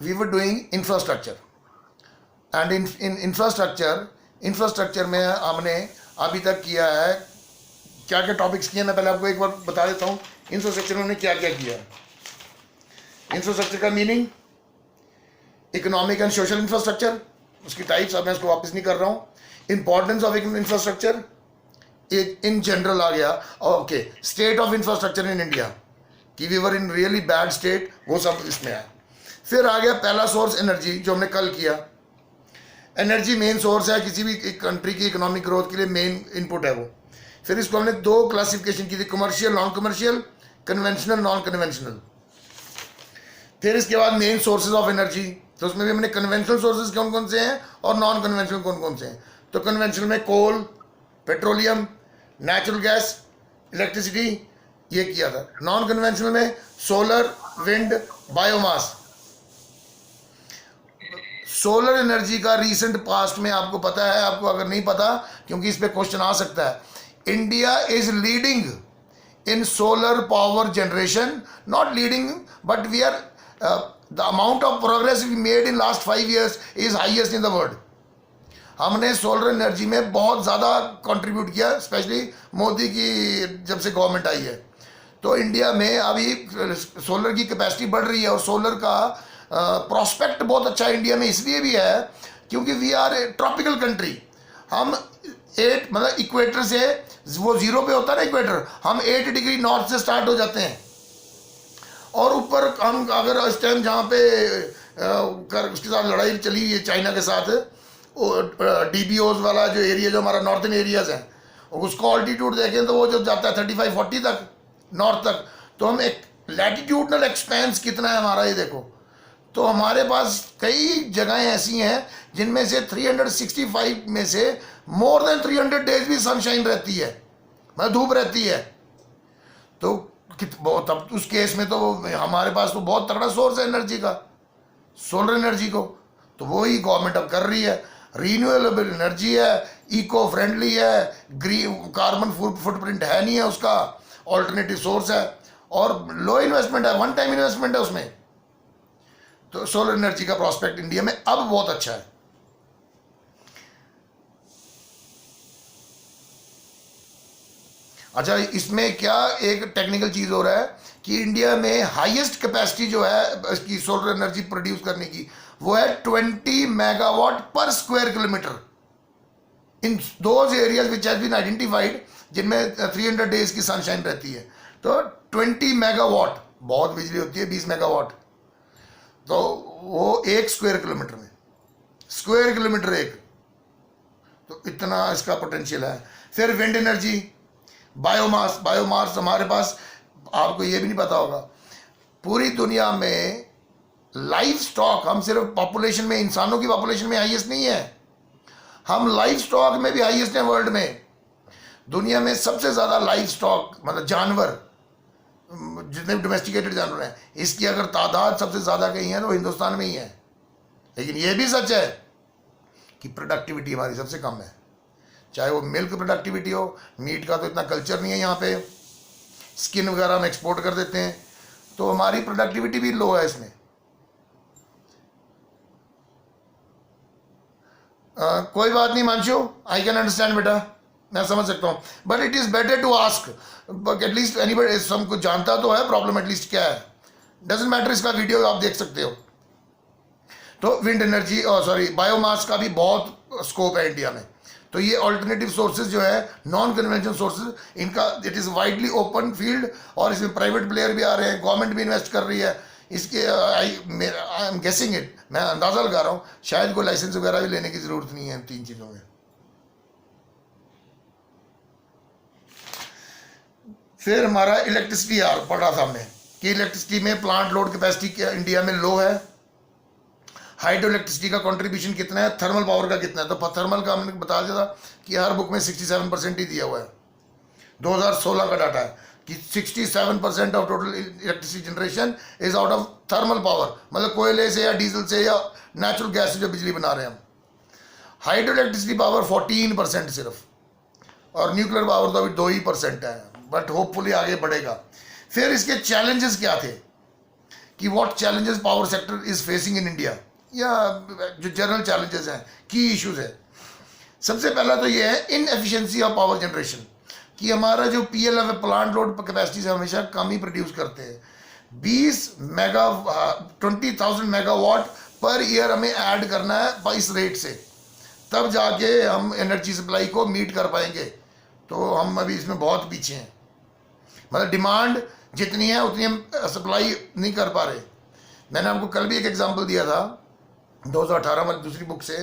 We were doing infrastructure and in infrastructure में हमने अभी तक किया है क्या क्या टॉपिक्स किए, मैं पहले आपको एक बार बता देता हूँ इंफ्रास्ट्रक्चर में हमने क्या क्या किया है। इंफ्रास्ट्रक्चर का meaning economic and social infrastructure, उसकी टाइप्स, अब मैं उसको वापस नहीं कर रहा हूँ। Importance of infrastructure in general आ गया। Okay, state of infrastructure in India कि we were in really bad state, वो सब इसमें है। फिर आ गया पहला सोर्स एनर्जी, जो हमने कल किया। एनर्जी मेन सोर्स है किसी भी कंट्री की इकोनॉमिक ग्रोथ के लिए, मेन इनपुट है वो। फिर इसको हमने दो क्लासिफिकेशन की थी, commercial non commercial, conventional non conventional. फिर इसके बाद मेन सोर्सेज ऑफ एनर्जी, तो उसमें भी हमने कन्वेंशनल सोर्सेज कौन कौन से हैं और नॉन कन्वेंशनल कौन कौन से हैं। तो कन्वेंशनल में कोल, पेट्रोलियम, नेचुरल गैस, इलेक्ट्रिसिटी, ये किया था। नॉन कन्वेंशनल में solar, wind, biomass. Solar energy का रीसेंट पास्ट में आपको पता है, आपको अगर नहीं पता क्योंकि इस पे क्वेश्चन आ सकता है, India is leading in solar power generation, not leading but we are the amount of progress we made in last 5 years is highest in the world. हमने सोलर एनर्जी में बहुत ज़्यादा कंट्रीब्यूट किया, स्पेशली मोदी की जब से गवर्नमेंट आई है। तो इंडिया में अभी सोलर की कैपेसिटी बढ़ रही है और सोलर का प्रॉस्पेक्ट बहुत अच्छा इंडिया में इसलिए भी है क्योंकि we are a tropical country. हम 8 मतलब इक्वेटर से, वो 0 पे होता है ना इक्वेटर, हम 8 डिग्री नॉर्थ से स्टार्ट हो जाते हैं और ऊपर हम अगर इस टाइम जहाँ पे उसके साथ लड़ाई चली है चाइना के साथ, DBOs वाला जो एरिया जो हमारा नॉर्थन एरियाज है, उसको ऑल्टीट्यूड देखें तो वो जो जाता है 35-40 तक नॉर्थ तक। तो हम एक लैटिट्यूडनल एक्सपेंस कितना है हमारा, ये देखो। तो हमारे पास कई जगहें ऐसी हैं जिनमें से 365 में से मोर देन 300 डेज भी सनशाइन रहती है, मतलब धूप रहती है। तो तब उस केस में तो हमारे पास तो बहुत तगड़ा सोर्स है एनर्जी का, सोलर एनर्जी को। तो वो ही गवर्नमेंट अब कर रही है। रीन्यूएबल एनर्जी है, इको फ्रेंडली है, ग्रीन कार्बन फुटप्रिंट है नहीं है उसका, ऑल्टरनेटिव सोर्स है और लो इन्वेस्टमेंट है, वन टाइम इन्वेस्टमेंट है उसमें। तो सोलर एनर्जी का प्रॉस्पेक्ट इंडिया में अब बहुत अच्छा है। अच्छा, इसमें क्या एक टेक्निकल चीज हो रहा है कि इंडिया में हाईएस्ट कैपेसिटी जो है इसकी सोलर एनर्जी प्रोड्यूस करने की, वो है 20 megawatt per square kilometre in those areas which has been identified जिनमें 300 डेज की सनशाइन रहती है। तो 20 मेगावाट बहुत बिजली होती है, 20 मेगावाट तो वो 1 स्क्वायर किलोमीटर में, स्क्वायर किलोमीटर 1, तो इतना इसका पोटेंशियल है। फिर विंड एनर्जी, बायोमास हमारे पास, आपको ये भी नहीं पता होगा, पूरी दुनिया में लाइफ स्टॉक, हम सिर्फ पॉपुलेशन में, इंसानों की पॉपुलेशन में हाईएस्ट नहीं है, हम लाइफ स्टॉक में भी हाईएस्ट हैं वर्ल्ड में। दुनिया में सबसे ज़्यादा लाइफ स्टॉक मतलब जानवर, जितने भी डोमेस्टिकेटेड जानवर हैं, इसकी अगर तादाद सबसे ज़्यादा कहीं है तो हिंदुस्तान में ही है। लेकिन ये भी सच है कि प्रोडक्टिविटी हमारी सबसे कम है, चाहे वो मिल्क प्रोडक्टिविटी हो, मीट का तो इतना कल्चर नहीं है यहाँ पे, स्किन वगैरह हम एक्सपोर्ट कर देते हैं, तो हमारी प्रोडक्टिविटी भी लो है इसमें। कोई बात नहीं मानशु, आई कैन अंडरस्टैंड बेटा, मैं समझ सकता हूँ, but it is better to ask, at least anybody सब कुछ जानता तो है प्रॉब्लम एटलीस्ट क्या है। डजेंट मैटर, इसका वीडियो आप देख सकते हो। तो विंड एनर्जी और सॉरी बायोमास का भी बहुत स्कोप है इंडिया में। तो ये ऑल्टरनेटिव सोर्सेज जो है, नॉन कन्वेंशनल सोर्सेज, इनका it is widely open field और इसमें प्राइवेट प्लेयर भी आ रहे हैं, गवर्नमेंट भी इन्वेस्ट कर रही है इसके। आई एम गेसिंग इट, मैं अंदाज़ा लगा रहा हूँ, शायद कोई लाइसेंस वगैरह भी लेने की ज़रूरत नहीं है इन 3 चीज़ों में। फिर हमारा इलेक्ट्रिसिटी यार पढ़ा था हमने कि इलेक्ट्रिसिटी में प्लांट लोड कैपेसिटी इंडिया में लो है, हाइड्रो इलेक्ट्रिसिटी का कंट्रीब्यूशन कितना है, थर्मल पावर का कितना है। तो थर्मल का हमने बता दिया था कि हर बुक में 67% ही दिया हुआ है। 2016 का डाटा है कि 67% of total electricity generation is out of thermal power, मतलब कोयले से या डीजल से या नेचुरल गैस से जो बिजली बना रहे हैं हम। हाइड्रो इलेक्ट्रिसिटी पावर 14% सिर्फ, और न्यूक्लियर पावर तो अभी 2% है, बट होपफुली आगे बढ़ेगा। फिर इसके चैलेंजेस क्या थे कि what challenges power sector is facing in India, या जो जनरल चैलेंजेस हैं, की इश्यूज है। सबसे पहला तो ये है इनएफिशिएंसी ऑफ पावर जनरेशन, कि हमारा जो PLF प्लांट लोड कैपेसिटी से हमेशा कम ही प्रोड्यूस करते हैं। 20,000 मेगावाट पर ईयर हमें ऐड करना है इस रेट से, तब जाके हम एनर्जी सप्लाई को मीट कर पाएंगे। तो हम अभी इसमें बहुत पीछे हैं, मतलब डिमांड जितनी है उतनी हम सप्लाई नहीं कर पा रहे। मैंने आपको कल भी एक एग्जांपल दिया था 2018 वाली दूसरी बुक से,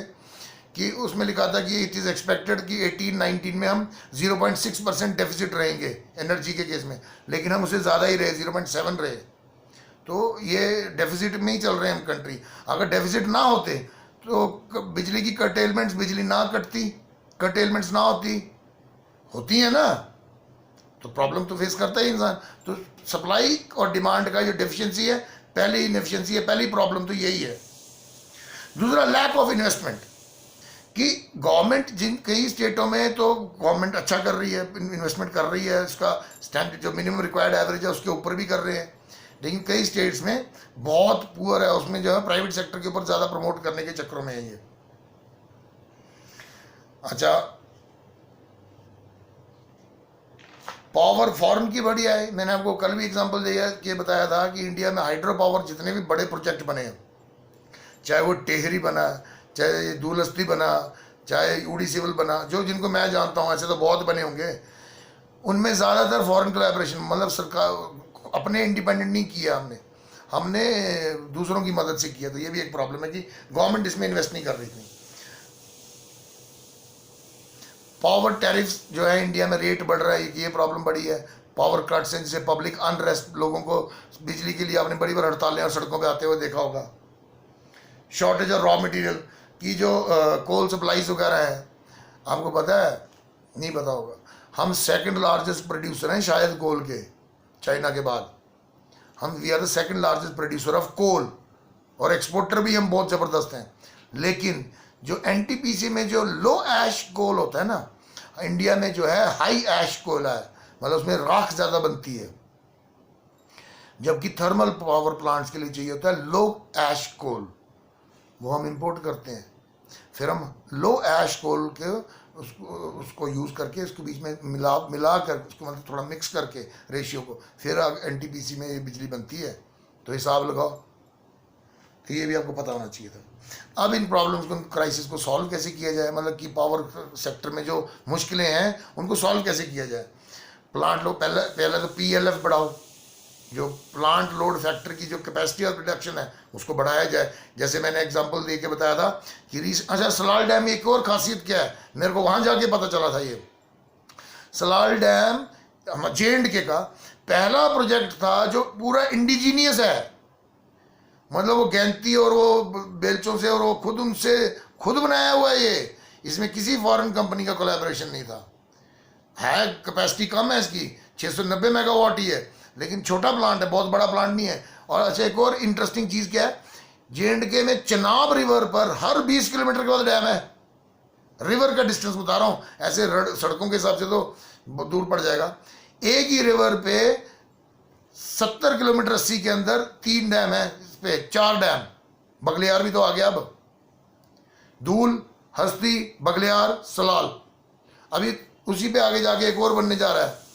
कि उसमें लिखा था कि इट इज़ एक्सपेक्टेड कि 18-19 में हम 0.6% डेफिसिट रहेंगे एनर्जी के केस में, लेकिन हम उससे ज़्यादा ही रहे, 0.7 रहे। तो ये डेफिसिट में ही चल रहे हैं हम कंट्री। अगर डेफिसिट ना होते तो बिजली की कर्टेलमेंट्स, बिजली ना कटती, कर्टेलमेंट्स ना होती है ना, तो प्रॉब्लम तो फेस करता ही इंसान। तो सप्लाई और डिमांड का जो डेफिशिएंसी है, पहली इनएफिशिएंसी है, पहली प्रॉब्लम तो यही है। दूसरा लैक ऑफ इन्वेस्टमेंट, कि गवर्नमेंट जिन कई स्टेटों में तो गवर्नमेंट अच्छा कर रही है, इन्वेस्टमेंट कर रही है, उसका स्टैंडर्ड जो मिनिमम रिक्वायर्ड एवरेज है उसके ऊपर भी कर रहे हैं, लेकिन कई स्टेट्स में बहुत पुअर है, उसमें जो है प्राइवेट सेक्टर के ऊपर ज़्यादा प्रमोट करने के चक्करों में है ये। अच्छा, पावर फॉरेन की बढ़िया है। मैंने आपको कल भी एग्जांपल दिया कि बताया था कि इंडिया में हाइड्रो पावर जितने भी बड़े प्रोजेक्ट बने हैं, चाहे वो टेहरी बना, चाहे दूलस्ती बना, चाहे उड़ी सिविल बना, जो जिनको मैं जानता हूँ, ऐसे तो बहुत बने होंगे, उनमें ज़्यादातर फॉरेन कोलैबोरेशन, मतलब सरकार अपने इंडिपेंडेंट नहीं किया हमने दूसरों की मदद से किया। तो ये भी एक प्रॉब्लम है कि गवर्नमेंट इसमें इन्वेस्ट नहीं कर रही थी। पावर टैरिफ्स जो है इंडिया में रेट बढ़ रहा है, ये प्रॉब्लम बड़ी है। पावर कट्स हैं जिससे पब्लिक अनरेस्ट, लोगों को बिजली के लिए आपने बड़ी बार हड़तालें और सड़कों पे आते हुए देखा होगा। शॉर्टेज ऑफ रॉ मटेरियल की जो कोल सप्लाईज वगैरह है, आपको पता है, नहीं पता होगा, हम सेकंड लार्जेस्ट प्रोड्यूसर हैं शायद कोल के, चाइना के बाद। हम we are the second largest producer of coal, और एक्सपोर्टर भी हम बहुत ज़बरदस्त हैं। लेकिन जो NTPC में जो लो ऐश कोल होता है ना, इंडिया में जो है हाई ऐश कोल है, मतलब उसमें राख ज़्यादा बनती है, जबकि थर्मल पावर प्लांट्स के लिए चाहिए होता है लो ऐश कोल, वो हम इंपोर्ट करते हैं। फिर हम लो ऐश कोल के उसको यूज़ करके इसके बीच में मिला कर उसको मतलब थोड़ा मिक्स करके रेशियो को, फिर NTPC में ये बिजली बनती है। तो हिसाब लगाओ, तो ये भी आपको पता होना चाहिए था। अब इन प्रॉब्लम्स को, क्राइसिस को सॉल्व कैसे किया जाए, मतलब कि पावर सेक्टर में जो मुश्किलें हैं उनको सॉल्व कैसे किया जाए। प्लांट लोड, पहले तो PLF बढ़ाओ, जो प्लांट लोड फैक्टर की जो कैपेसिटी ऑफ प्रोडक्शन है उसको बढ़ाया जाए। जैसे मैंने एग्जांपल दे के बताया था कि अच्छा, सलाल डैम में एक और खासियत क्या है, मेरे को वहाँ जाके पता चला था। ये सलाल डैम J&K का पहला प्रोजेक्ट था जो पूरा इंडिजीनियस है, मतलब वो गैंती और वो बेलचों से और वो खुद बनाया हुआ है ये, इसमें किसी फॉरेन कंपनी का कोलैबोरेशन नहीं था। है कैपेसिटी कम है इसकी, 690 मेगावाट ही है, लेकिन छोटा प्लांट है, बहुत बड़ा प्लांट नहीं है। और अच्छा, एक और इंटरेस्टिंग चीज़ क्या है, J&K में चनाब रिवर पर हर 20 किलोमीटर के बाद डैम है। रिवर का डिस्टेंस बता रहा हूँ, ऐसे सड़कों के हिसाब से तो दूर पड़ जाएगा। एक ही रिवर पे 70 किलोमीटर 80 के अंदर 3 डैम है, इस पे 4 डैम, बगलियार भी तो आ गया, अब धूल, हस्ती, बगलियार, सलाल, अभी उसी पे आगे जाके एक और बनने जा रहा है।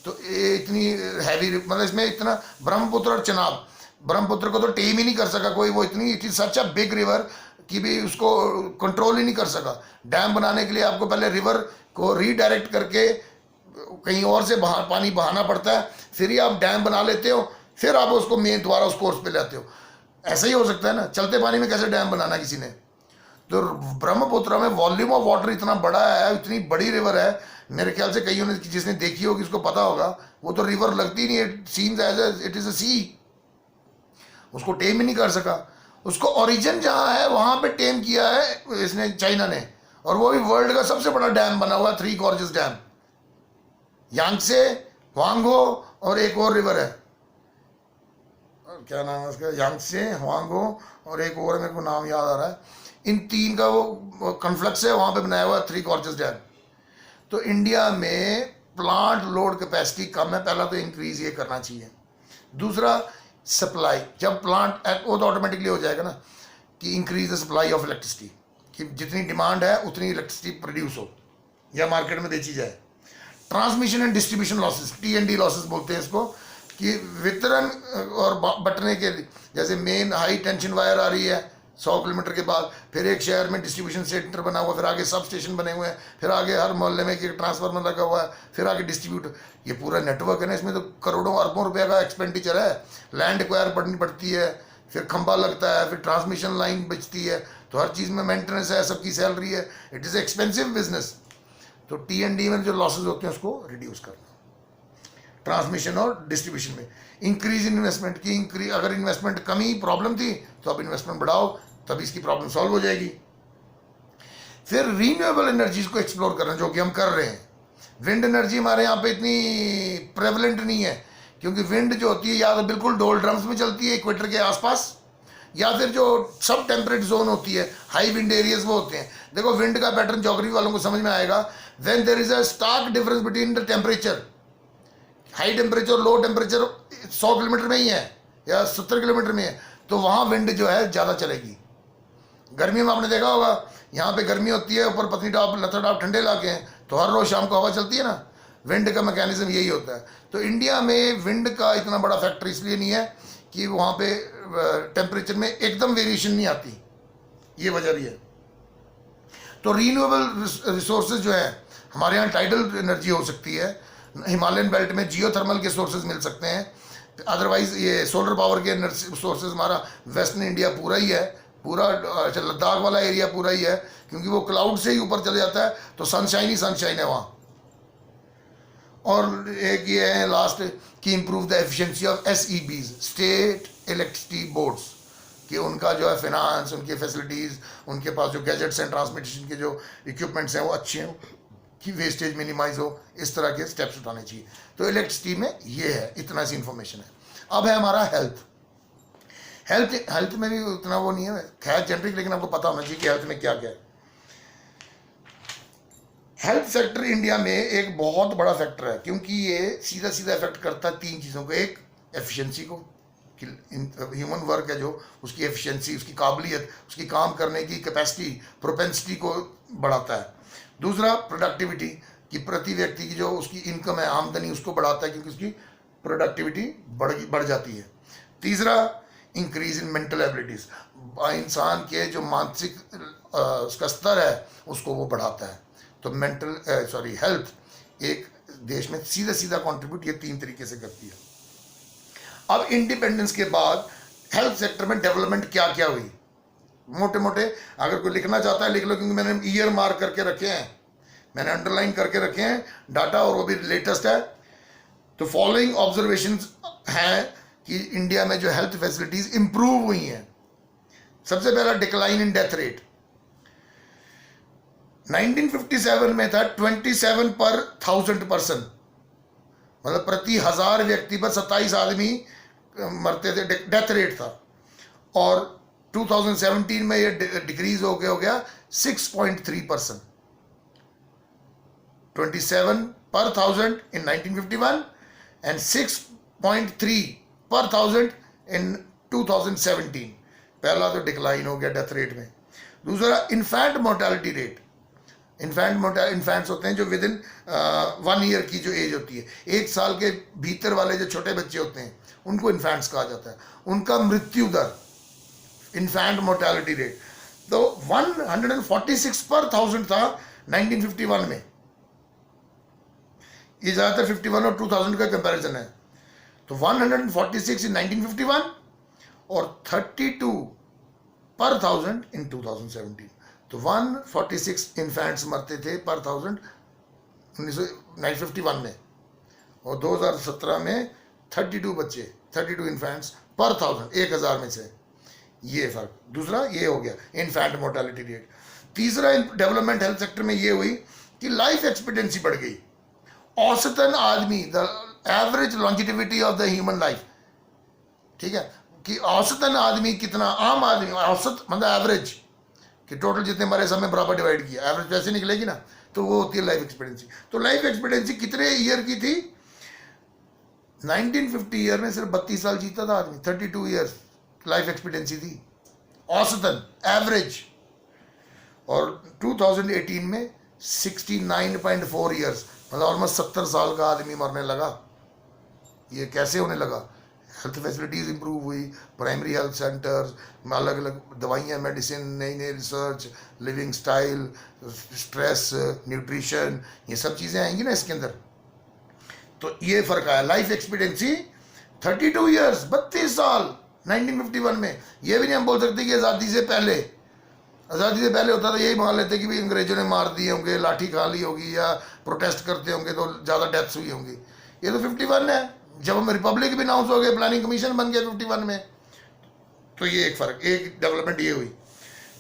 तो ये इतनी हैवी, मतलब इसमें इतना, ब्रह्मपुत्र और चनाब, ब्रह्मपुत्र को तो टेम ही नहीं कर सका कोई, वो इतनी, it is such a big river कि भी उसको कंट्रोल ही नहीं कर सका। डैम बनाने के लिए आपको पहले रिवर को रीडायरेक्ट करके कहीं और से पानी बहाना पड़ता है, फिर ही आप डैम बना लेते हो, फिर आप उसको मेन द्वारा उस कोर्स पे लाते हो। ऐसा ही हो सकता है ना, चलते पानी में कैसे डैम बनाना किसी ने। तो ब्रह्मपुत्र में वॉल्यूम ऑफ वाटर इतना बड़ा है, इतनी बड़ी रिवर है, मेरे ख्याल से कईयों ने, जिसने देखी होगी उसको पता होगा, वो तो रिवर लगती नहीं, it seems as it is a sea, उसको टेम ही नहीं कर सका। उसको ओरिजिन जहाँ है वहाँ पे टेम किया है इसने, चाइना ने, और वो भी वर्ल्ड का सबसे बड़ा डैम बना हुआ है, 3 गॉर्जेस डैम, यांगसे, ह्वांगहो और एक और रिवर है, क्या नाम है उसका, यांगसे, ह्वांगहो और एक और मेरे को नाम याद आ रहा है, इन 3 का वो कन्फ्लक्स है, वहाँ पे बनाया हुआ 3 गॉर्जेस डैम। तो इंडिया में प्लांट लोड कैपेसिटी कम है, पहला तो इंक्रीज ये करना चाहिए। दूसरा, सप्लाई, जब प्लांट वो तो ऑटोमेटिकली हो जाएगा ना कि increase the supply of electricity, कि जितनी डिमांड है उतनी इलेक्ट्रिसिटी प्रोड्यूस हो या मार्केट में बेची जाए। Transmission and distribution losses, TND losses बोलते हैं इसको, कि वितरण और बंटने के लिए, जैसे मेन हाई टेंशन वायर आ रही है 100 किलोमीटर के बाद, फिर एक शहर में डिस्ट्रीब्यूशन सेंटर बना हुआ, फिर आगे सब स्टेशन बने हुए हैं, फिर आगे हर मोहल्ले में एक ट्रांसफार्मर लगा हुआ है, फिर आगे डिस्ट्रीब्यूटर, ये पूरा नेटवर्क है ना, इसमें तो करोड़ों अरबों रुपए का एक्सपेंडिचर है। लैंड एक्वायर पड़नी पड़ती है, फिर खंबा लगता है, फिर ट्रांसमिशन लाइन बचती है, तो हर चीज़ में मेंटेनेंस है, सबकी सैलरी है, इट इज़ एक्सपेंसिव बिजनेस। तो TND में जो लॉसेज होते हैं उसको रिड्यूस करना, ट्रांसमिशन और डिस्ट्रीब्यूशन में। इंक्रीज इन इन्वेस्टमेंट की, इंक्रीज, अगर इन्वेस्टमेंट कमी प्रॉब्लम थी तो अब इन्वेस्टमेंट बढ़ाओ, तभी इसकी प्रॉब्लम सॉल्व हो जाएगी। फिर रीन्यूएबल एनर्जीज को एक्सप्लोर करना, जो कि हम कर रहे हैं। विंड एनर्जी हमारे यहाँ पे इतनी प्रेवलेंट नहीं है, क्योंकि विंड जो होती है या तो बिल्कुल डोलड्रम्स में चलती है इक्वेटर के आसपास, या फिर जो सब टेम्परेट जोन होती है, हाई विंड एरियाज वो होते हैं। देखो विंड का पैटर्न ज्योग्राफी वालों को समझ में आएगा। When there is a stark difference between the temperature, high temperature low temperature 100 kilometre में ही है या 70 किलोमीटर में है, तो वहाँ विंड जो है ज़्यादा चलेगी। गर्मियों में आपने देखा होगा, यहाँ पे गर्मी होती है, ऊपर पत्नीटॉप लताटॉप ठंडे इलाके हैं, तो हर रोज़ शाम को हवा चलती है ना। विंड का मैकेनिज्म यही होता है। तो इंडिया में विंड का इतना बड़ा फैक्टर इसलिए नहीं है कि वहाँ पे टेम्परेचर में एकदम वेरिएशन नहीं आती, ये वजह भी है। तो रीन्यूएबल रिसोर्सेज जो है हमारे यहाँ, टाइडल एनर्जी हो सकती है, हिमालयन बेल्ट में जियोथर्मल के सोर्सेज मिल सकते हैं, अदरवाइज ये सोलर पावर के एनर्जी सोर्सेज हमारा वेस्टर्न इंडिया पूरा ही है, पूरा लद्दाख वाला एरिया पूरा ही है, क्योंकि वो क्लाउड से ही ऊपर चले जाता है, तो सनशाइन ही सनशाइन है वहाँ। और एक ये है लास्ट कि improve the efficiency of SEBs, state electricity boards, कि उनका जो है फिनांस, उनकी फैसिलिटीज़, उनके पास जो गैजेट्स हैं, ट्रांसमिशन के जो इक्विपमेंट्स हैं वो अच्छे हों, कि वेस्टेज मिनिमाइज हो, इस तरह के स्टेप्स उठाने चाहिए। तो इलेक्ट्रिसिटी में ये है, इतना सी इन्फॉर्मेशन है। अब है हमारा हेल्थ में भी उतना वो नहीं है, खैर जेनरिक, लेकिन आपको पता होना चाहिए कि हेल्थ में क्या क्या है। हेल्थ सेक्टर इंडिया में एक बहुत बड़ा फैक्टर है, क्योंकि ये सीधा सीधा इफेक्ट करता है 3 चीज़ों को। एक, एफिशिएंसी को, कि ह्यूमन वर्क है जो, उसकी एफिशिएंसी, उसकी काबिलियत, उसकी काम करने की कैपेसिटी, प्रोपेंसिटी को बढ़ाता है। दूसरा, प्रोडक्टिविटी, कि प्रति व्यक्ति की जो उसकी इनकम है, आमदनी, उसको बढ़ाता है, क्योंकि उसकी प्रोडक्टिविटी बढ़ जाती है। तीसरा, इंक्रीज इन मेंटल एबिलिटीज़, इंसान के जो मानसिक उसका स्तर है उसको वो बढ़ाता है। तो हेल्थ एक देश में सीधा सीधा कंट्रीब्यूट ये 3 तरीके से करती है। अब इंडिपेंडेंस के बाद हेल्थ सेक्टर में डेवलपमेंट क्या क्या हुई, मोटे मोटे अगर कोई लिखना चाहता है लिख लो, क्योंकि मैंने ईयर मार्क करके रखे हैं, मैंने अंडरलाइन करके रखे हैं डाटा, और वो भी लेटेस्ट है। तो फॉलोइंग ऑब्जर्वेशंस हैं कि इंडिया में जो हेल्थ फैसिलिटीज इंप्रूव हुई हैं। सबसे पहला, डिक्लाइन इन डेथ रेट। 1957 में था 27 पर 1000 पर्सन, मतलब प्रति 1000 व्यक्ति पर 27 आदमी मरते थे, डेथ रेट था। और 2017 में ये डिक्रीज हो गया 6.3%। 27 पर 1000 इन 1951 एंड 6.3 पर 1000 इन 2017। पहला तो डिक्लाइन हो गया डेथ रेट में। दूसरा, इन्फेंट मोर्टेलिटी रेट। इन्फेंट्स होते हैं जो विद इन 1 ईयर की जो एज होती है, 1 साल के भीतर वाले जो छोटे बच्चे होते हैं उनको इन्फेंट्स कहा जाता है। उनका मृत्यु दर, इन्फेंट मोर्टेलिटी रेट, तो 146 पर 1000 था 1951 में। ये ज़्यादातर 51 और 2000 का कंपैरिजन है। तो 146 इन 1951 और 32 पर 1000 इन 2017। तो 146 इन्फेंट्स मरते थे पर 1000 1951 में, और 2017 में 32 इन्फेंट्स पर 1000 में से, ये फर्क। दूसरा ये हो गया इन्फेंट मोर्टेलिटी रेट। तीसरा डेवलपमेंट हेल्थ सेक्टर में ये हुई कि लाइफ एक्सपेक्टेंसी बढ़ गई। औसतन आदमी, the average longevity of the human life, ठीक है, कि औसतन आदमी कितना, आम आदमी औसत मतलब एवरेज, कि टोटल जितने मरे सब में बराबर डिवाइड किया, एवरेज वैसे निकलेगी ना, तो वो होती है लाइफ एक्सपेक्टेंसी। तो लाइफ एक्सपेक्टेंसी कितने ईयर की थी? 1950 ईयर में सिर्फ 32 साल जीता था आदमी, 32 ईयर्स लाइफ एक्सपीरियंसी थी औसतन, एवरेज। और 2018 में 69.4 ईयर्स, मतलब ऑलमोस्ट 70 साल का आदमी मरने लगा। ये कैसे होने लगा? हेल्थ फैसिलिटीज़ इंप्रूव हुई, प्राइमरी हेल्थ सेंटर्स, अलग अलग दवाइयाँ, मेडिसिन, नई नई research, living style, stress, nutrition, ये सब चीज़ें आएंगी ना इसके अंदर। तो ये फ़र्क आया। लाइफ एक्सपीरियंसी 32 ईयर्स, 32 साल 1951 में। ये भी नहीं हम बोल सकते कि आज़ादी से पहले होता था, यही मान लेते कि भी अंग्रेजों ने मार दिए होंगे, लाठी खा ली होगी, या प्रोटेस्ट करते होंगे तो ज़्यादा डेथ्स हुई होंगी। ये तो 51 है, जब हम रिपब्लिक भी अनाउंस हो गए, प्लानिंग कमीशन बन गया 51 में। तो ये एक फ़र्क, एक डेवलपमेंट ये हुई।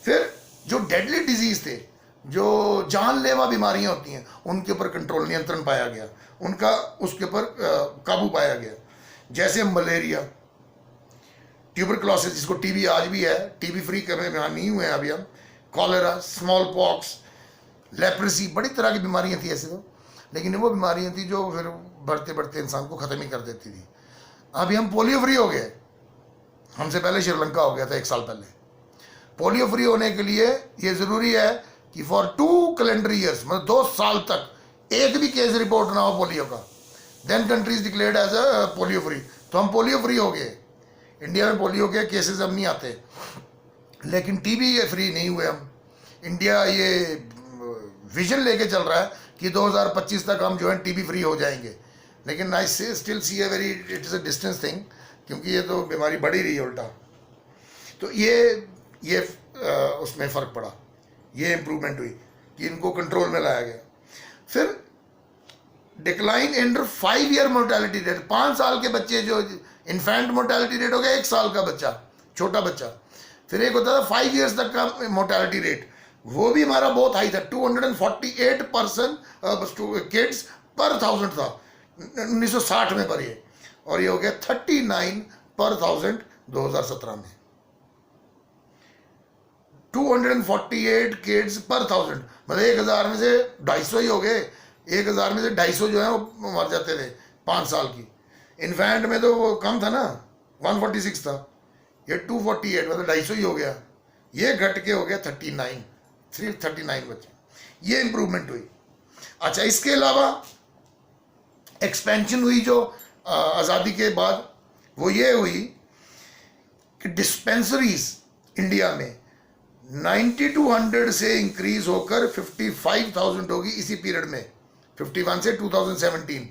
फिर जो डेडली डिजीज़ थे, जो जानलेवा बीमारियां होती हैं, उनके ऊपर कंट्रोल, नियंत्रण पाया गया, उनका उसके ऊपर काबू पाया गया। जैसे मलेरिया, ट्यूबरक्लोसिस, जिसको टीबी आज भी है, टीबी फ्री करने में नहीं हुए हैं अभी हम, कॉलेरा, स्मॉल पॉक्स, लेप्रेसी, बड़ी तरह की बीमारियां थी ऐसे तो, लेकिन वो बीमारियां थी जो फिर बढ़ते बढ़ते इंसान को ख़त्म ही कर देती थी। अभी हम पोलियो फ्री हो गए, हमसे पहले श्रीलंका हो गया था 1 साल पहले। पोलियो फ्री होने के लिए ये ज़रूरी है कि फॉर 2 कैलेंडर ईयर्स, मतलब 2 साल तक एक भी केस रिपोर्ट ना हो पोलियो का, then countries declared as a polio free. तो हम पोलियो फ्री हो गए। इंडिया में पोलियो के केसेस अब नहीं आते, लेकिन टीबी फ्री नहीं हुए हम। इंडिया ये विजन लेके चल रहा है कि 2025 तक हम जो है टीबी फ्री हो जाएंगे, लेकिन I still see a very, it is a distance thing, क्योंकि ये तो बीमारी बढ़ ही रही है उल्टा। तो ये उसमें फ़र्क पड़ा, ये इम्प्रूवमेंट हुई कि इनको कंट्रोल में लाया गया। फिर decline in 5 year mortality rate, 5 साल के बच्चे जो इन्फेंट मोर्टेलिटी रेट हो गया, 1 साल का बच्चा, छोटा बच्चा। फिर एक होता था 5 ईयर्स तक का मोर्टेलिटी रेट, वो भी हमारा बहुत हाई था, 248% किड्स पर 1000 था 1960 में, पर ये, और ये हो गया 39 पर 1000 2017 में। 248 किड्स पर 1000, मतलब 1000 में से 250 ही हो गए। 1000 में से 250 जो है वो मर जाते थे 5 साल की। इन्फेंट में तो वो कम था ना, 146 था, ये 248, मतलब 250 ही हो गया। ये घट के हो गया 39, सिर्फ 39 बच्चे। ये इंप्रूवमेंट हुई। अच्छा, इसके अलावा एक्सपेंशन हुई जो आज़ादी के बाद, वो ये हुई कि डिस्पेंसरीज इंडिया में 9200 से इंक्रीज होकर 55,000 होगी इसी पीरियड में, 51 से 2017।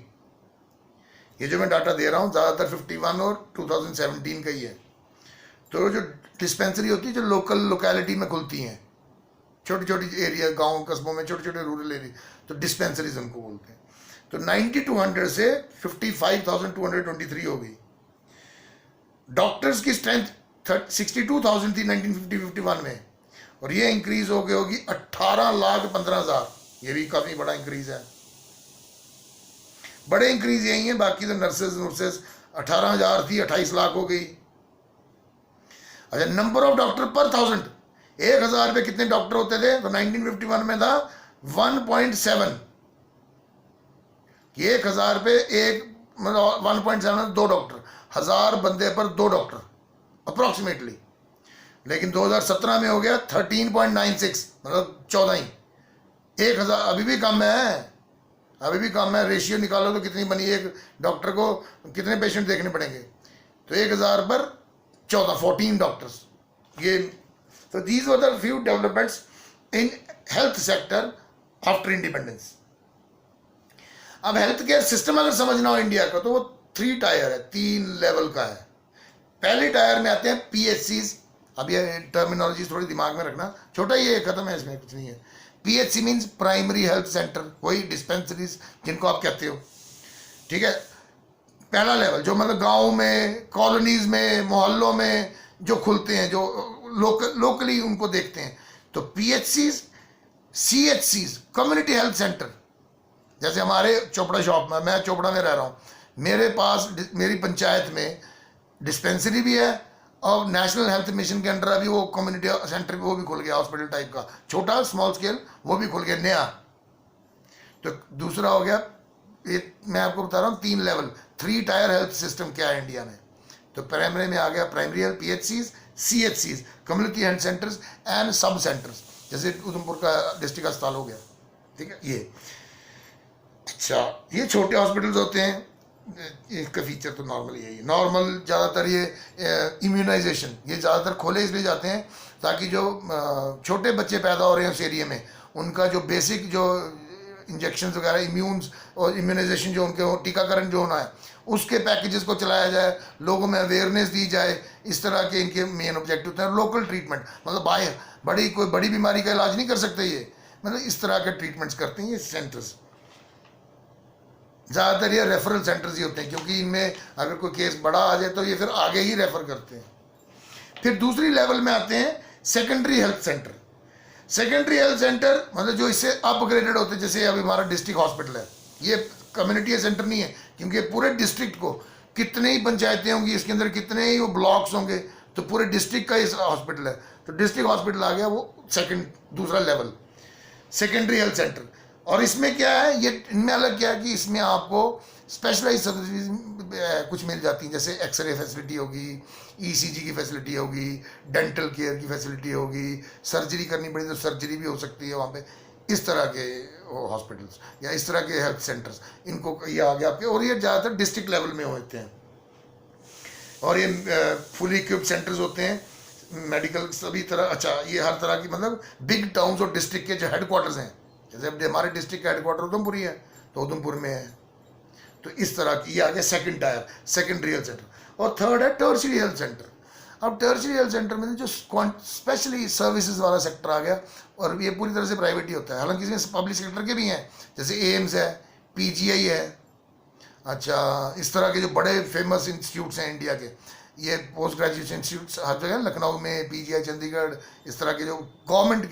ये जो मैं डाटा दे रहा हूँ ज़्यादातर 51 और 2017 का ही है। तो जो डिस्पेंसरी होती है जो लोकेलिटी में खुलती हैं, छोटी छोटी एरिया, गांव कस्बों में, छोटे छोटे रूरल एरिया, तो डिस्पेंसरीज उनको बोलते हैं। तो 9200 से 55,223 हो गई। डॉक्टर्स की स्ट्रेंथ 62,000 थी 1950-51 में, और ये इंक्रीज हो गई होगी 18,15,000। ये भी काफ़ी बड़ा इंक्रीज है। बड़े इंक्रीज यही है, बाकी तो नर्सेज 18,000 थी, 28 लाख हो गई। अच्छा, नंबर ऑफ डॉक्टर पर 1000, 1000 पे कितने डॉक्टर होते थे? तो 1951 में था 1.7, 1000 पे एक, मतलब 1.7 2 डॉक्टर, 1000 बंदे पर 2 डॉक्टर अप्रोक्सीमेटली। लेकिन 2017 में हो गया 13.96, मतलब 14 ही। 1000 अभी भी कम है, अभी भी कम है। रेशियो निकालो तो कितनी बनी, एक डॉक्टर को कितने पेशेंट देखने पड़ेंगे? तो 1000 पर 14 डॉक्टर्स। ये तो these were the few developments in health sector after independence. अब हेल्थ केयर सिस्टम अगर समझना हो इंडिया का, तो वो 3 टायर है, 3 लेवल का है। पहले टायर में आते हैं PHCs। अब ये टर्मिनोलॉजी थोड़ी दिमाग में रखना, छोटा ही है, खत्म है, इसमें कुछ नहीं है। PHC means primary health centre, वही डिस्पेंसरीज जिनको आप कहते हो, ठीक है। पहला लेवल जो मतलब गाँव में, कॉलोनीज में, मोहल्लों में जो खुलते हैं, जो लोकली उनको देखते हैं। तो PHCs, CHCs, community health centre. जैसे हमारे चोपड़ा शॉप में, मैं चोपड़ा में रह रहा हूँ, मेरे पास मेरी पंचायत में डिस्पेंसरी भी है, और नेशनल हेल्थ मिशन के अंडर अभी वो कम्युनिटी सेंटर वो भी खुल गया, हॉस्पिटल टाइप का, छोटा स्मॉल स्केल, वो भी खुल गया नया। तो दूसरा हो गया, ये मैं आपको बता रहा हूँ 3 लेवल। 3 टायर हेल्थ सिस्टम क्या है इंडिया में? तो प्राइमरी में आ गया primary health, PHCs, CHCs, community health centres and सब सेंटर्स, जैसे उधमपुर का डिस्ट्रिक्ट अस्पताल हो गया, ठीक है ये। अच्छा, ये छोटे हॉस्पिटल्स होते हैं, इसका फीचर तो नॉर्मल यही है। नॉर्मल ज़्यादातर ये इम्यूनाइजेशन, ये ज़्यादातर खोले इसलिए जाते हैं ताकि जो छोटे बच्चे पैदा हो रहे हैं उस एरिया में, उनका जो बेसिक जो इंजेक्शन वगैरह, इम्यून्स और इम्यूनाइजेशन जो उनके टीकाकरण जो होना है, उसके पैकेजेस को चलाया जाए, लोगों में अवेयरनेस दी जाए, इस तरह के इनके मेन ऑब्जेक्टिव होते हैं। लोकल ट्रीटमेंट मतलब बाहर कोई बड़ी बीमारी का इलाज नहीं कर सकते ये, मतलब इस तरह के ट्रीटमेंट्स करते हैं ये सेंटर्स। ज़्यादातर ये रेफरल सेंटर्स ही होते हैं, क्योंकि इनमें अगर कोई केस बड़ा आ जाए तो ये फिर आगे ही रेफर करते हैं। फिर दूसरी लेवल में आते हैं secondary health centre. Secondary health centre मतलब जो इससे अपग्रेडेड होते हैं, जैसे अभी हमारा डिस्ट्रिक्ट हॉस्पिटल है, ये कम्युनिटी सेंटर नहीं है, क्योंकि पूरे डिस्ट्रिक्ट को कितने ही पंचायतें होंगी, इसके अंदर कितने ही वो ब्लॉक्स होंगे, तो पूरे डिस्ट्रिक्ट का इस हॉस्पिटल है, तो डिस्ट्रिक्ट हॉस्पिटल आ गया वो दूसरा लेवल, सेकेंडरी हेल्थ सेंटर। और इसमें क्या है, ये इनमें अलग क्या है कि इसमें आपको स्पेशलाइज सर्विस कुछ मिल जाती हैं, जैसे एक्सरे फैसिलिटी होगी, ECG की फैसिलिटी होगी, डेंटल केयर की फैसिलिटी होगी, सर्जरी करनी पड़ी तो सर्जरी भी हो सकती है वहाँ पे। इस तरह के हॉस्पिटल्स या इस तरह के हेल्थ सेंटर्स, इनको ये आ गया आपके, और ये ज़्यादातर डिस्ट्रिक्ट लेवल में होते हैं। और ये फुली इक्विप्ड सेंटर्स होते हैं, मेडिकल सभी तरह। अच्छा, ये हर तरह की मतलब बिग टाउन्स और डिस्ट्रिक्ट के जो हेडक्वार्टर्स हैं, जैसे अब हमारे डिस्ट्रिक्ट का हेडक्वार्टर उधमपुर ही है, तो उधमपुर में है, तो इस तरह की ये आ गया second tier, secondary health centre. और थर्ड है टर्शियरी हेल्थ सेंटर। अब टर्शियरी हेल्थ सेंटर में जो स्पेशली सर्विसेज वाला सेक्टर आ गया, और ये पूरी तरह से प्राइवेट ही होता है, हालांकि इसमें पब्लिक सेक्टर के भी हैं, जैसे एम्स है, PGI है। अच्छा, इस तरह के जो बड़े फेमस इंस्टीट्यूट्स हैं इंडिया के, ये पोस्ट ग्रेजुएशन इंस्टीट्यूट्स हर जगह, लखनऊ में PGI, चंडीगढ़, इस तरह के जो गवर्नमेंट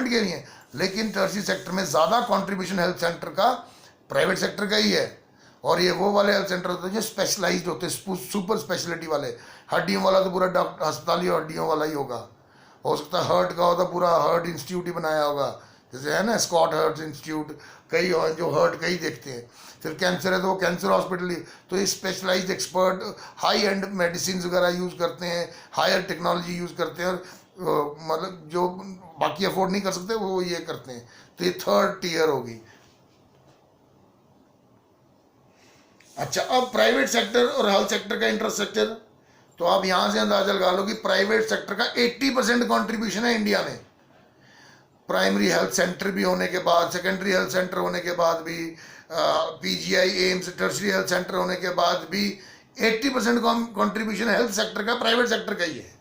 के भी हैं। लेकिन टर्शियरी सेक्टर में ज़्यादा कंट्रीब्यूशन हेल्थ सेंटर का प्राइवेट सेक्टर का ही है। और ये वो वाले हेल्थ सेंटर होते हैं जो स्पेशलाइज्ड होते हैं, सुपर स्पेशलिटी वाले। हड्डियों वाला तो पूरा डॉक्टर अस्पताल ही हड्डियों वाला ही होगा, हो सकता है हार्ट का होता पूरा हार्ट इंस्टीट्यूट ही बनाया होगा, जैसे है ना स्कॉट हार्ट इंस्टीट्यूट, कई जो हार्ट कई देखते हैं। फिर कैंसर है तो वो कैंसर हॉस्पिटल ही, तो ये specialised expert high end medicine वगैरह यूज़ करते हैं, हायर टेक्नोलॉजी यूज़ करते हैं, और मतलब जो बाकी अफोर्ड नहीं कर सकते वो ये करते हैं। तो ये थर्ड टीयर होगी। अच्छा, अब प्राइवेट सेक्टर और हेल्थ सेक्टर का इंफ्रास्ट्रक्चर, तो आप यहां से अंदाजा लगा लो कि प्राइवेट सेक्टर का 80% कॉन्ट्रीब्यूशन है इंडिया में। प्राइमरी हेल्थ सेंटर भी होने के बाद, सेकेंडरी हेल्थ सेंटर होने के बाद भी, PGI, AIIMS, tertiary health centre होने के बाद भी 80% कॉन्ट्रीब्यूशन हेल्थ सेक्टर का प्राइवेट सेक्टर का ही है।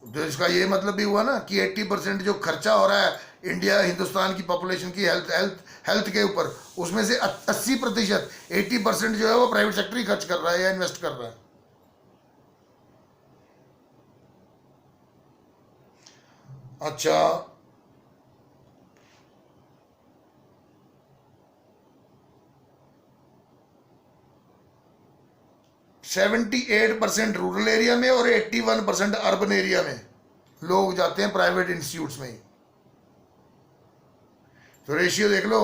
तो इसका ये मतलब भी हुआ ना कि 80% जो खर्चा हो रहा है इंडिया, हिंदुस्तान की पॉपुलेशन की हेल्थ के ऊपर, उसमें से 80%, 80% जो है वो प्राइवेट सेक्टर ही खर्च कर रहा है या इन्वेस्ट कर रहा है। अच्छा, 78% रूरल एरिया में और 81% अर्बन एरिया में लोग जाते हैं प्राइवेट इंस्टीट्यूट्स में ही। तो रेशियो देख लो,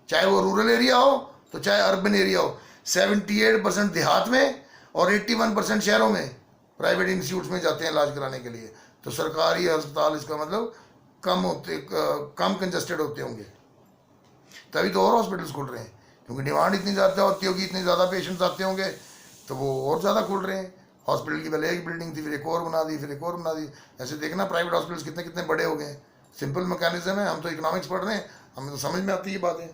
चाहे वो रूरल एरिया हो तो चाहे अर्बन एरिया हो, 78% देहात में और 81% शहरों में प्राइवेट इंस्टीट्यूट्स में जाते हैं इलाज कराने के लिए। तो सरकारी अस्पताल इसका मतलब कम कंजस्टेड होते होंगे, तभी तो और हॉस्पिटल्स खुल रहे हैं, क्योंकि डिमांड इतनी ज़्यादा होती होगी, इतने ज़्यादा पेशेंट्स आते होंगे, तो वो और ज़्यादा खुल रहे हैं। हॉस्पिटल की पहले एक बिल्डिंग थी, फिर एक और बना दी, फिर एक और बना दी। ऐसे देखना प्राइवेट हॉस्पिटल्स कितने कितने बड़े हो गए। सिंपल मैकेनिज्म है, हम तो इकोनॉमिक्स पढ़ रहे हैं, हमें तो समझ में आती है बातें।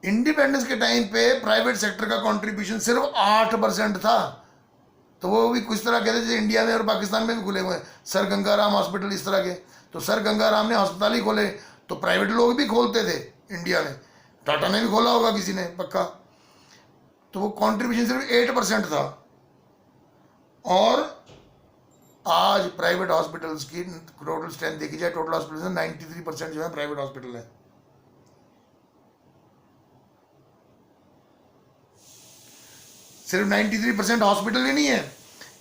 इंडिपेंडेंस के टाइम पे प्राइवेट सेक्टर का कंट्रीब्यूशन सिर्फ 8% था, तो वो भी कुछ तरह कहते जैसे इंडिया में और पाकिस्तान में भी खुले हुए हैं, सर गंगाराम हॉस्पिटल इस तरह के। तो सर गंगाराम ने अस्पताल ही खोले, तो प्राइवेट लोग भी खोलते थे इंडिया में, टाटा ने भी खोला होगा किसी ने पक्का। तो वो कंट्रीब्यूशन सिर्फ 8% था। और आज प्राइवेट हॉस्पिटल्स की टोटल स्ट्रेंथ देखी जाए, टोटल हॉस्पिटल्स में 93% जो है प्राइवेट हॉस्पिटल है। सिर्फ 93% हॉस्पिटल ही नहीं है,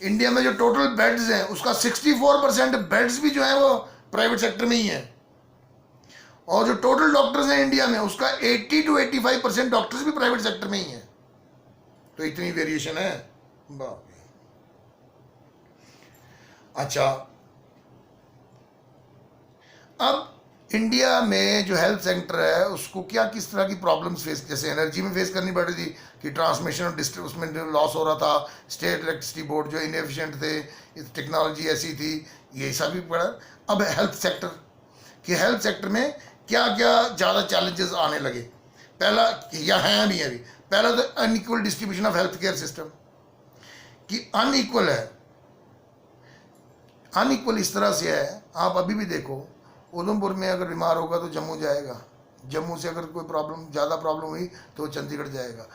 इंडिया में जो टोटल बेड्स हैं उसका 64% बेड्स भी जो है वो प्राइवेट सेक्टर में ही है। और जो टोटल डॉक्टर्स हैं इंडिया में उसका 80 to 85% डॉक्टर्स भी प्राइवेट सेक्टर में ही हैं। तो इतनी वेरिएशन है। बाप रे। अच्छा, अब इंडिया में जो हेल्थ सेक्टर है उसको क्या किस तरह की प्रॉब्लम्स फेस, जैसे एनर्जी में फेस करनी पड़ रही थी कि ट्रांसमिशन और उसमें लॉस हो रहा था, स्टेट इलेक्ट्रिसिटी बोर्ड जो इनएफिशिएंट थे, टेक्नोलॉजी ऐसी थी, ये सब भी पड़ा। अब हेल्थ सेक्टर कि हेल्थ सेक्टर में क्या क्या ज़्यादा चैलेंजेस आने लगे। पहला या हैं अभी पहला तो unequal distribution of health care system, कि अनइक्वल है। अनइक्वल इस तरह से है, आप अभी भी देखो उधमपुर में अगर बीमार होगा तो जम्मू जाएगा, जम्मू से अगर कोई प्रॉब्लम ज़्यादा प्रॉब्लम हुई तो चंडीगढ़ जाएगा।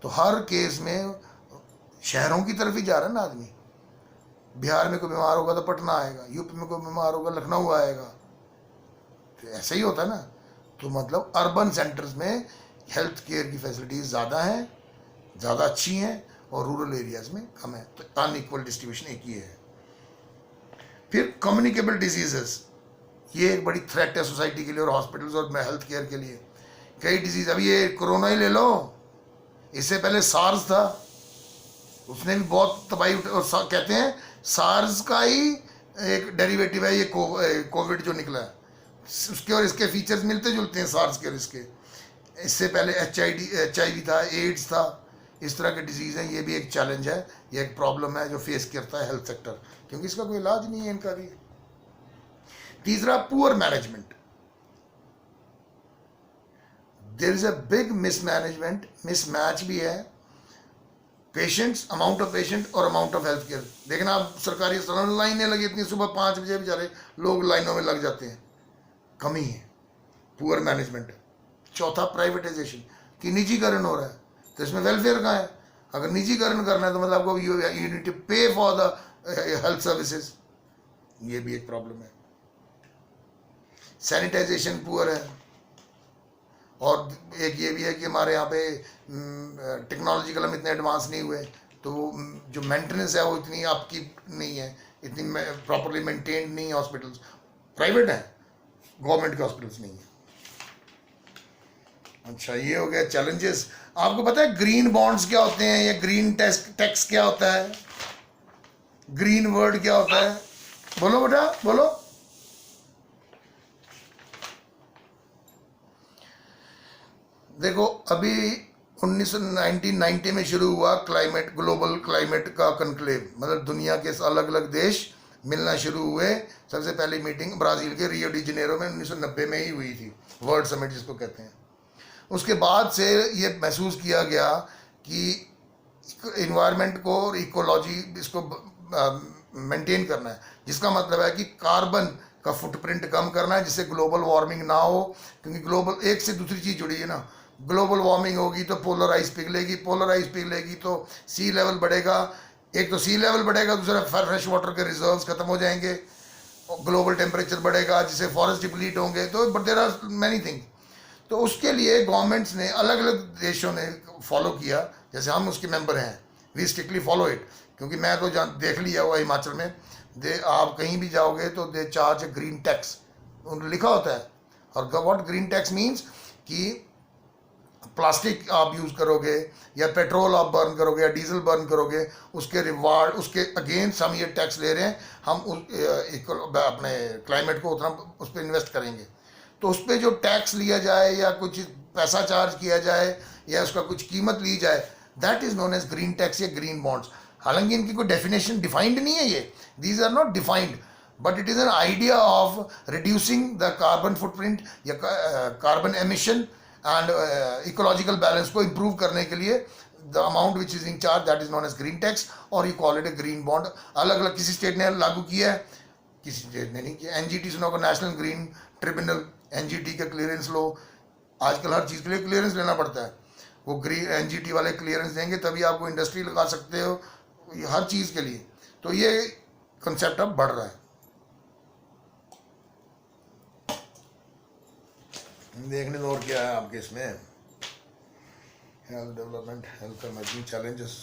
तो हर केस में शहरों की तरफ ही जा रहा है ना आदमी। बिहार में कोई बीमार होगा तो पटना आएगा, यूपी में कोई बीमार होगा लखनऊ आएगा, तो ऐसा ही होता है ना। तो मतलब अर्बन सेंटर्स में हेल्थ केयर की फैसिलिटीज़ ज़्यादा हैं, ज़्यादा अच्छी हैं, और रूरल एरियाज़ में कम है। तो अनइक्वल डिस्ट्रीब्यूशन एक ही है। फिर कम्युनिकेबल डिजीजेस, ये एक बड़ी थ्रेट है सोसाइटी के लिए और हॉस्पिटल्स और हेल्थ केयर के लिए। कई डिजीज, अभी ये कोरोना ही ले लो, इससे पहले सार्स था, उसने भी बहुत तबाही और कहते हैं सार्स का ही एक डेरिवेटिव है ये कोविड जो निकला है, उसके और इसके फीचर्स मिलते जुलते हैं सार्स के और इसके। इससे पहले HIV था, एड्स था, इस तरह के डिजीज़ हैं। ये भी एक चैलेंज है, ये एक प्रॉब्लम है जो फेस करता है हेल्थ सेक्टर, क्योंकि इसका कोई इलाज नहीं है इनका भी। तीसरा, poor management. There is a big mismanagement, mismatch भी है, पेशेंट्स, अमाउंट ऑफ पेशेंट और अमाउंट ऑफ हेल्थ केयर। देखना आप सरकारी अस्पतालों में लाइनें लगी, इतनी सुबह 5 बजे बेचारे लोग लाइनों में लग जाते हैं, कमी है, पुअर मैनेजमेंट। चौथा, प्राइवेटाइजेशन, कि निजीकरण हो रहा है, तो इसमें वेलफेयर कहाँ है? अगर निजीकरण करना है तो मतलब आपको यू नीड टू पे फॉर द हेल्थ सर्विसेज, ये भी एक प्रॉब्लम है। सैनिटाइजेशन पुअर है, और एक ये भी है कि हमारे यहाँ पे टेक्नोलॉजिकल हम इतने एडवांस नहीं हुए, तो जो मेंटेनेंस है वो इतनी आपकी नहीं है, इतनी प्रॉपरली मेंटेन्ड नहीं है। हॉस्पिटल्स प्राइवेट हैं, गवर्नमेंट के हॉस्पिटल्स नहीं है। अच्छा, ये हो गया चैलेंजेस। आपको पता है ग्रीन बॉन्ड्स क्या होते हैं, या ग्रीन टैक्स क्या होता है, ग्रीन वर्ड क्या होता है? बोलो बेटा बोलो। देखो, अभी 1990 में शुरू हुआ क्लाइमेट, ग्लोबल क्लाइमेट का कनक्लेव, मतलब दुनिया के अलग अलग देश मिलना शुरू हुए। सबसे पहली मीटिंग ब्राज़ील के रियो डी जनेरो में 1990 में ही हुई थी, वर्ल्ड समिट जिसको कहते हैं। उसके बाद से ये महसूस किया गया कि इन्वायरमेंट को और इकोलॉजी इसको मेंटेन करना है, जिसका मतलब है कि कार्बन का फुटप्रिंट कम करना है, जिससे ग्लोबल वार्मिंग ना हो। क्योंकि ग्लोबल एक से दूसरी चीज़ जुड़ी है ना, ग्लोबल वार्मिंग होगी तो पोलर आइस पिघलेगी, पोलर आइस पिघलेगी तो सी लेवल बढ़ेगा, एक तो सी लेवल बढ़ेगा, दूसरा फ्रेश वाटर के रिजर्व्स खत्म हो जाएंगे, ग्लोबल टेम्परेचर बढ़ेगा जिससे फॉरेस्ट डिप्लीट होंगे, तो but there are many things. तो उसके लिए गवर्नमेंट्स ने, अलग अलग देशों ने फॉलो किया, जैसे हम उसके मेंबर हैं, वी स्ट्रिक्टली फॉलो इट। क्योंकि मैं तो देख लिया हुआ हिमाचल में, आप कहीं भी जाओगे तो दे चार्ज ग्रीन टैक्स, लिखा होता है। और व्हाट ग्रीन टैक्स मीन्स कि प्लास्टिक आप यूज़ करोगे या पेट्रोल आप बर्न करोगे या डीजल बर्न करोगे, उसके रिवार्ड, उसके अगेंस्ट हम ये टैक्स ले रहे हैं, हम अपने क्लाइमेट को उतना उस पर इन्वेस्ट करेंगे। तो उस पर जो टैक्स लिया जाए या कुछ पैसा चार्ज किया जाए या उसका कुछ कीमत ली जाए, that is known as green tax या ग्रीन बॉन्ड्स। हालांकि इनकी कोई डेफिनेशन डिफाइंड नहीं है, ये these are not defined, but it is an idea of reducing the carbon footprint या carbon emission and ecological balance को इम्प्रूव करने के लिए the amount which is in charge, that is known as green tax, और you call it a green bond. अलग अलग किसी state ने लागू किया है, किसी स्टेट ने नहीं किया। एनजीटी सुना होगा, नेशनल ग्रीन ट्रिब्यूनल, एनजीटी का क्लियरेंस लो, आजकल हर चीज़ के लिए क्लियरेंस लेना पड़ता है, वो ग्रीन एनजीटी वाले क्लियरेंस देंगे तभी आपको इंडस्ट्री लगा सकते हो, हर चीज़ के लिए। तो ये कंसेप्ट अब बढ़ रहा है। देखने दो और क्या है आपके इसमें, health development, health emerging challenges.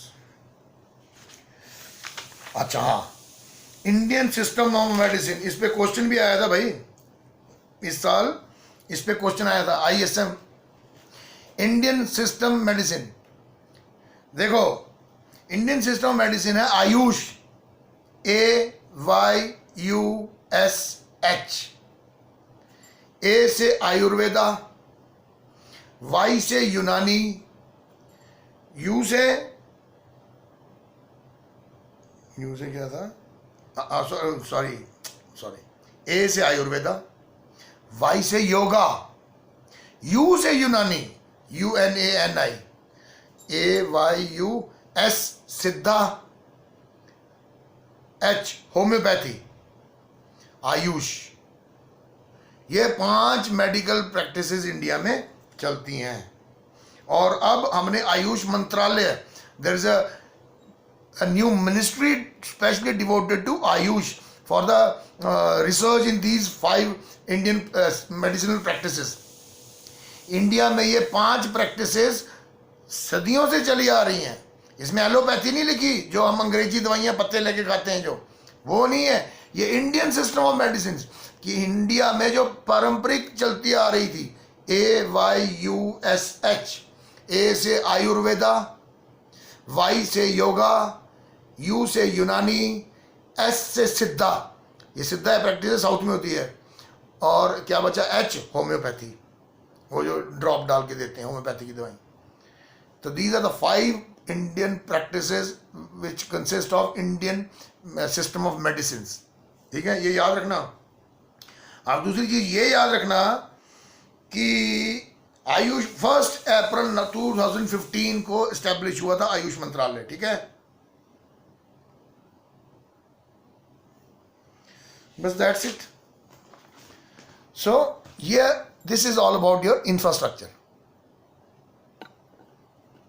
अच्छा हाँ, इंडियन सिस्टम ऑफ मेडिसिन, इस पे क्वेश्चन भी आया था भाई इस साल, इस पे क्वेश्चन आया था, ISM, इंडियन सिस्टम मेडिसिन। देखो इंडियन सिस्टम ऑफ मेडिसिन है आयुष, AYUSH। ए से आयुर्वेदा, वाई से यूनानी, यू से क्या था, सॉरी, ए से आयुर्वेदा, वाई से योगा, यू से यूनानी, UNANI, AYUS सिद्धा, H होम्योपैथी, आयुष। ये 5 मेडिकल प्रैक्टिसेस इंडिया में चलती हैं। और अब हमने आयुष मंत्रालय, there is a new ministry specially devoted to Ayush for the research in these 5 Indian medicinal practices. India में ये 5 प्रैक्टिसेस सदियों से चली आ रही हैं। इसमें एलोपैथी नहीं लिखी, जो हम अंग्रेजी दवाइयाँ पत्ते लेके खाते हैं, जो वो नहीं है। ये इंडियन सिस्टम ऑफ मेडिसिन कि इंडिया में जो पारंपरिक चलती आ रही थी, AYUSH, ए से आयुर्वेदा, वाई से योगा, यू से यूनानी, एस से सिद्धा, ये सिद्धा प्रैक्टिस साउथ में होती है। और क्या बचा, H होम्योपैथी, वो जो ड्रॉप डाल के देते हैं होम्योपैथी की दवाई। तो these are the 5 Indian practices which consist of Indian system of medicine. ठीक है, ये याद रखना। आप दूसरी चीज ये याद रखना कि आयुष 1 अप्रैल 2015 को एस्टेब्लिश हुआ था आयुष मंत्रालय। ठीक है, बस दैट्स इट। सो ये this is all about your infrastructure.